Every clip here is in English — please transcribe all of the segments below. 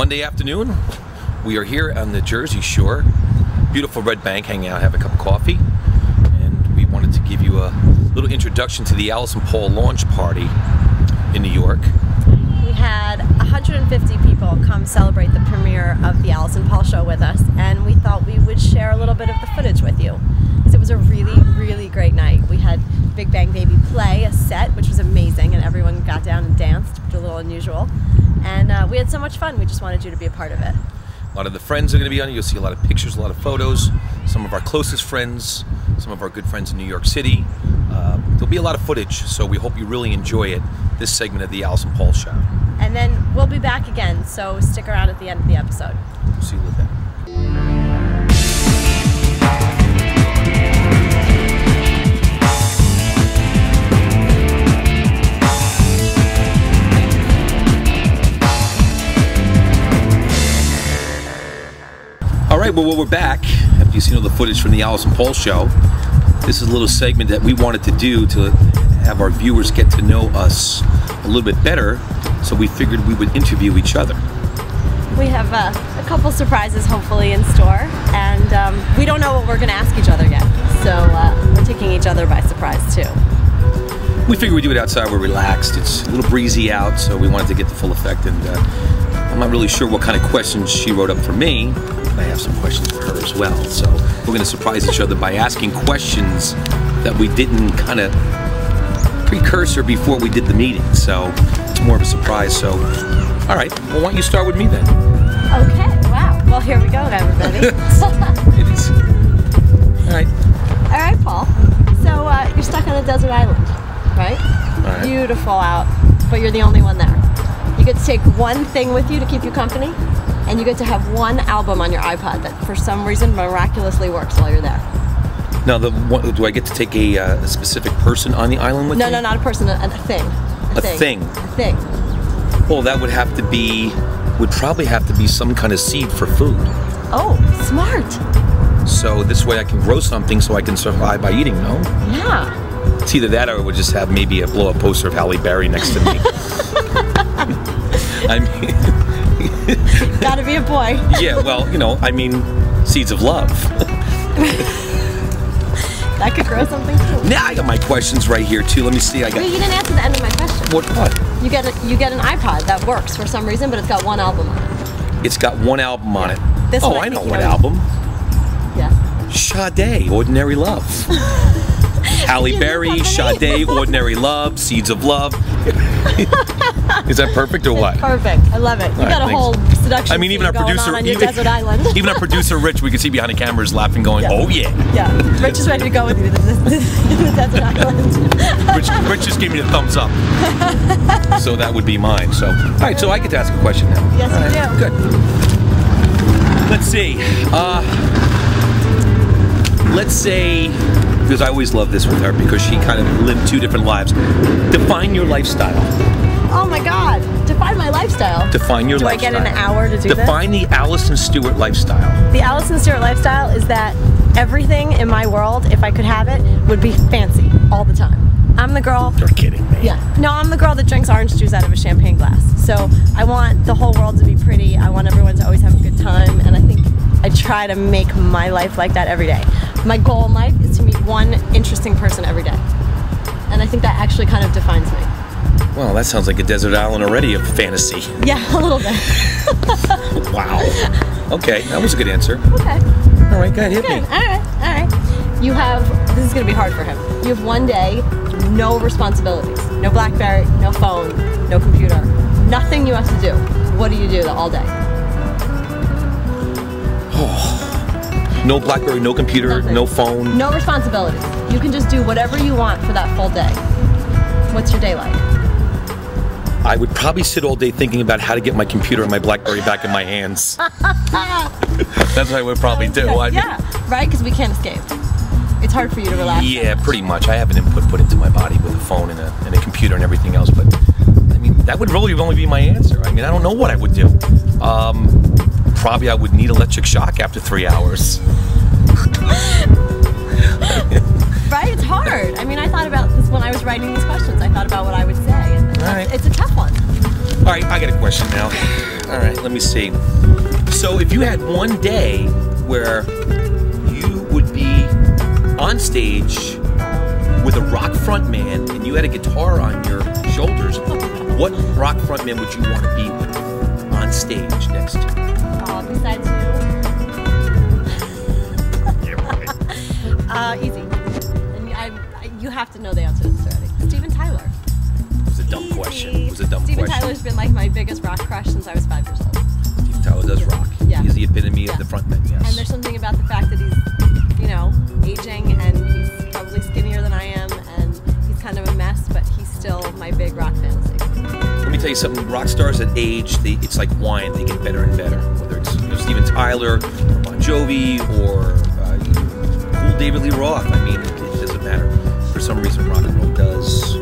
Monday afternoon. We are here on the Jersey Shore. Beautiful Red Bank, hanging out, have a cup of coffee. And we wanted to give you a little introduction to the Alison-Paul launch party in New York. We had 150 people come celebrate the premiere of the Alison-Paul Show with us, and we thought we would share a little bit of the footage with you. Because it was a really great night. We had Big Bang Baby play a set, which was amazing, and everyone got down and danced, which was a little unusual. And we had so much fun, we just wanted you to be a part of it. A lot of the friends are going to be on it. You'll see a lot of pictures, a lot of photos, some of our closest friends, some of our good friends in New York City. There'll be a lot of footage, so we hope you really enjoy it, this segment of the Alison-Paul Show. And then we'll be back again, so stick around at the end of the episode. We'll see you with that. Alright, well, we're back. After you've seen all the footage from the Alison-Paul Show, this is a little segment that we wanted to do to have our viewers get to know us a little bit better, so we figured we would interview each other. We have a couple surprises hopefully in store, and we don't know what we're going to ask each other yet, so we're taking each other by surprise too. We figured we'd do it outside, we're relaxed, it's a little breezy out, so we wanted to get the full effect, and I'm not really sure what kind of questions she wrote up for me. I have some questions for her as well, so we're going to surprise each other by asking questions that we didn't kind of precursor before we did the meeting, so it's more of a surprise. So, all right, well, why don't you start with me then? Okay, wow. Well, here we go, everybody. It is. All right, Paul. So you're stuck on a desert island, right? All right. Beautiful out, but you're the only one there. You get to take one thing with you to keep you company, and you get to have one album on your iPod that for some reason miraculously works while you're there. Now, do I get to take a specific person on the island with me? No, not a person, a thing. A thing? A thing. Well, that would probably have to be some kind of seed for food. Oh, smart. So this way I can grow something so I can survive by eating, no? Yeah. It's either that or I would just have maybe a blow-up poster of Halle Berry next to me. I mean... Gotta be a boy. Yeah, well, you know, I mean, seeds of love. That could grow something too. Now I got my questions right here too. Let me see. Wait, you didn't answer the end of my question. What? You get an iPod that works for some reason, but it's got one album on it. It's got one album on it. This oh, one I know what album. Yeah. Sade, Ordinary Love. Halle Berry, Sade, Ordinary Love, Seeds of Love. Is that perfect or what? Perfect. I love it. You got a whole seduction. I mean, even our producer, on your desert island. Even our producer Rich, we can see behind the camera, is laughing, going, yeah. "Oh yeah." Yeah. Rich is ready to go with you to the desert island. Rich just gave me the thumbs up. So that would be mine. So, all right. So I get to ask a question now. Yes, you do. Good. Let's see. Let's say, because I always love this with her, because she kind of lived two different lives. Define your lifestyle. Oh my God! Define my lifestyle. Define your lifestyle. Do I get an hour to do this? Define the Alison Stewart lifestyle. The Alison Stewart lifestyle is that everything in my world, if I could have it, would be fancy all the time. I'm the girl... You're kidding me. Yeah. No, I'm the girl that drinks orange juice out of a champagne glass. So I want the whole world to be pretty. I want everyone to always have a good time. And I think I try to make my life like that every day. My goal in life is to meet one interesting person every day. And I think that actually kind of defines me. Well, that sounds like a desert island already of fantasy. Yeah, a little bit. Wow. Okay, that was a good answer. Okay. All right, go ahead, hit me. All right. You have, this is going to be hard for him. You have one day, no responsibilities. No BlackBerry, no phone, no computer. Nothing you have to do. What do you do all day? Oh. No BlackBerry, no computer, Nothing. No phone. No responsibilities. You can just do whatever you want for that full day. What's your day like? I would probably sit all day thinking about how to get my computer and my BlackBerry back in my hands. That's what I would probably do. Yeah, right? Because we can't escape. It's hard for you to relax. Yeah, pretty much. I have an input put into my body with a phone and a computer and everything else, but I mean, that would really only be my answer. I mean, I don't know what I would do. Probably I would need electric shock after 3 hours. Right? It's hard. I mean, I thought about this when I was writing these questions. I thought about what I would say. And All right. It's a tough one. All right, I got a question now. All All right, let me see. So if you had one day where you would be on stage with a rock frontman and you had a guitar on your shoulders, what rock frontman would you want to be on stage next to? Besides you? Easy. And you have to know the answer to this already. Steven Tyler. It was a dumb question. It was a dumb Steven question. Tyler's been like my biggest rock crush since I was 5 years old. Steven Tyler does rock. Yeah. He's the epitome of the frontman, yes. And there's something about the fact that he's, you know, aging and he's probably skinnier than I am and he's kind of a mess, but he's still my big rock fantasy. Let me tell you something. Rock stars at age, it's like wine. They get better and better. Whether it's Steven Tyler, or Bon Jovi, or cool David Lee Roth. I mean, it doesn't matter. For some reason, rock and roll does,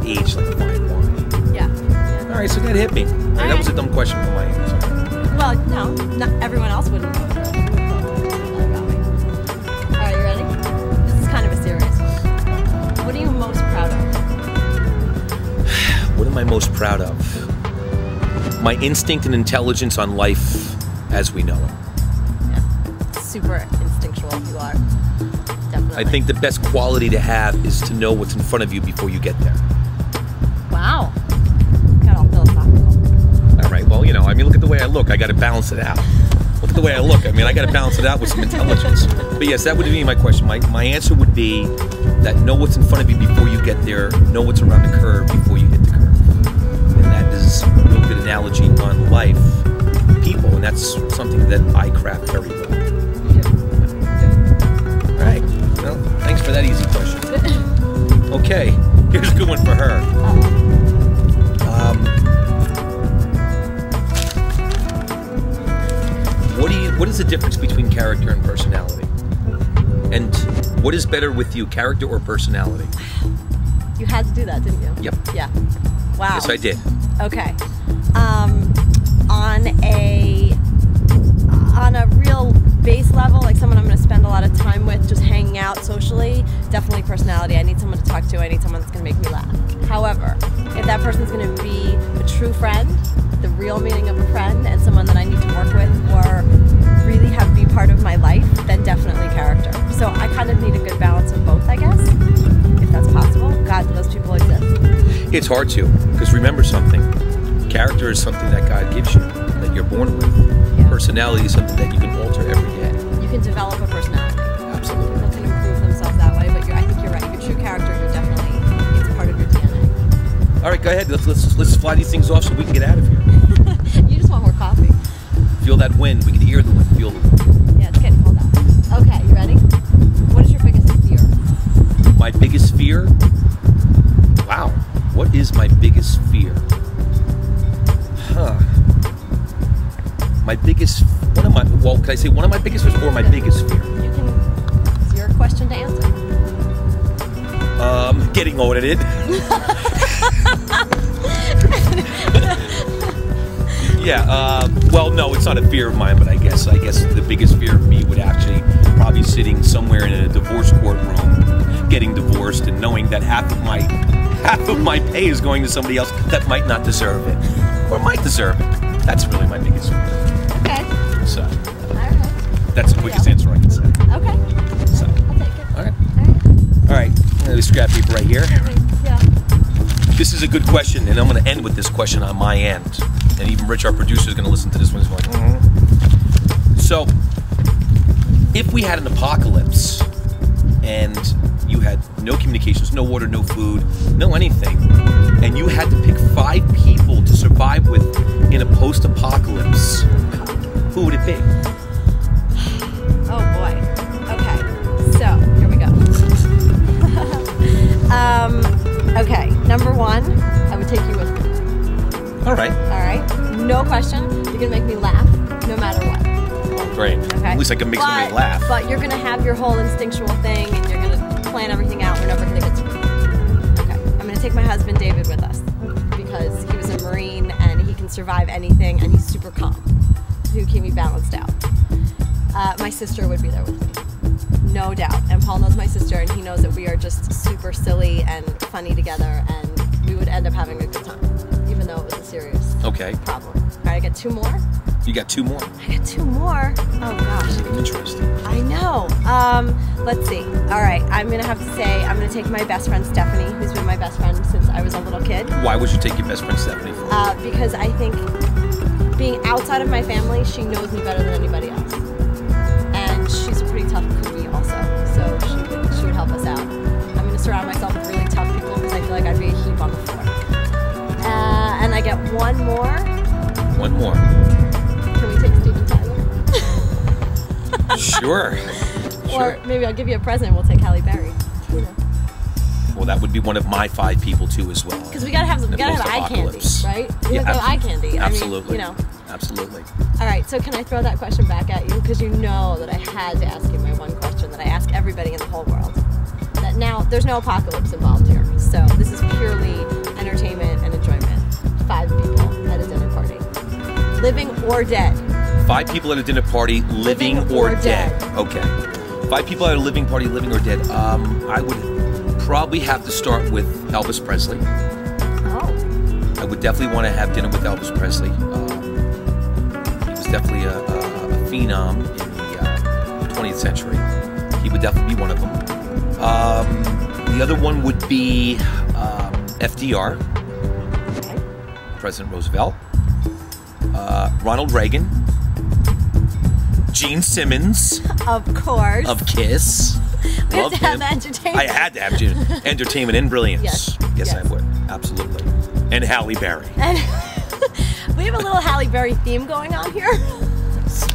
age like fine wine. Yeah. All right, so that hit me. That was a dumb question from my end. Sorry. Well, no, not everyone else wouldn't know that. All right, you ready? This is kind of a serious one. What are you most proud of? What am I most proud of? My instinct and intelligence on life as we know it. Yeah, super instinctual you are. Definitely. I think the best quality to have is to know what's in front of you before you get there. Wow. Got all philosophical. All right, well, look at the way I look. I got to balance it out. Look at the way I look. I mean, I got to balance it out with some intelligence. But yes, that would be my question. My answer would be that know what's in front of you before you get there. Know what's around the curve before you hit the curve. And that is a real good analogy on life, people, and that's something that I craft very well. Yeah. All right. Well, thanks for that easy question. Okay, here's a good one for her. What is the difference between character and personality? And what is better with you, character or personality? You had to do that, didn't you? Yep. Yeah. Wow. Yes, I did. Okay. On a real base level, like someone I'm going to spend a lot of time with, just hanging out socially, definitely personality. I need someone to talk to. I need someone that's going to make me laugh. However, if that person's going to be a true friend, the real meaning of a friend, and someone that I need to work with or really have be part of my life, then definitely character. So I kind of need a good balance of both, I guess, if that's possible. God, do those people exist? It's hard to, because remember something. Character is something that God gives you, that you're born with. Yeah. Personality is something that you can alter every day. You can develop a personality. Absolutely. People can improve themselves that way, but I think you're right. Your true character, it's part of your DNA. All right, go ahead. Let's fly these things off so we can get out of here. You just want more coffee. Feel that wind. We can hear the wind. Feel the wind. Yeah, it's getting cold out. Okay, you ready? What is your biggest fear? My biggest fear? Wow. What is my biggest fear? My biggest, can I say one of my biggest fears or my biggest fear? It's your question to answer. Getting audited. Yeah, well, no, it's not a fear of mine, but I guess the biggest fear of me would actually probably sitting somewhere in a divorce courtroom, getting divorced, and knowing that half of my pay is going to somebody else that might not deserve it, or might deserve it. That's really my biggest fear. Okay. So, all right. That's the quickest answer I can say. Okay. So, I'll take it. all right. All right. All right. This scrap paper right here. Yeah. This is a good question, and I'm going to end with this question on my end. And even Rich, our producer, is going to listen to this one. He's going, So, if we had an apocalypse and you had no communications, no water, no food, no anything, and you had to pick 5 people to survive with in a post-apocalypse, who would it be? Oh boy. Okay. So here we go. Okay. Number 1, I would take you with me. All right. All right. No question. You're gonna make me laugh, no matter what. Oh, great. Okay. At least I can make somebody laugh. But you're gonna have your whole instinctual thing, and you're gonna plan everything out. We're never gonna get screwed. Okay. I'm gonna take my husband David with us because he was a Marine and he can survive anything, and he's super calm. He can keep me balanced out. My sister would be there with me, no doubt. And Paul knows my sister, and he knows that we are just super silly and funny together, and we would end up having a good time, even though know it was a serious problem. All right, I got 2 more. You got 2 more. I got 2 more. Oh gosh. Interesting. I know. Let's see. All right, I'm gonna have to say I'm gonna take my best friend Stephanie, who's been my best friend since I was a little kid. Why would you take your best friend Stephanie for? Because I think being outside of my family, she knows me better than anybody else, and she's a pretty tough cookie also. So she would help us out. I'm gonna surround myself with really tough people because I feel like I'd be a heap on the floor. And I get 1 more. 1 more. Can we take Steven Tyler? Sure. Or maybe I'll give you a present. We'll take Halle Berry. You know. Well, that would be one of my 5 people too, as well. Because we gotta have eye candy, right? We gotta have eye candy. Absolutely. I mean, Absolutely. All right. So can I throw that question back at you? Because you know that I had to ask you my one question that I ask everybody in the whole world. That now there's no apocalypse involved here. So this is purely entertainment and enjoyment. 5 people at a dinner party, living or dead. 5 people at a dinner party, living or dead. Okay. 5 people at a living party, living or dead. I would probably have to start with Elvis Presley. Oh. I would definitely want to have dinner with Elvis Presley. He was definitely a phenom in the 20th century. He would definitely be one of them. The other one would be FDR, Okay. President Roosevelt, Ronald Reagan, Gene Simmons. Of course. Of Kiss. We have to have entertainment. I had to have entertainment and brilliance. Yes, I would. Absolutely. And Halle Berry. And we have a little Halle Berry theme going on here. This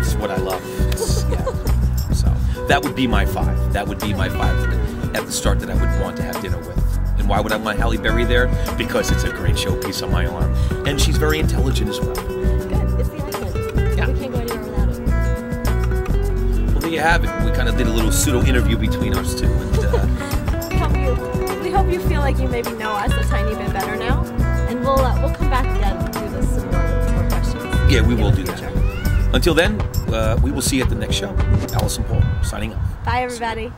is what I love. So that would be my 5. That would be my 5 at the start that I would want to have dinner with. And why would I want Halle Berry there? Because it's a great showpiece on my arm. And she's very intelligent as well. Good. It's the eye candy. Yeah. We can't go anywhere without it. Well, there you have it. We kind of did a little pseudo interview between us two. And, we hope you feel like you maybe know us a tiny bit better now. And we'll come back again and do this some more questions. Yeah, we will do that. Until then, we will see you at the next show. Alison-Paul, signing off. Bye, everybody.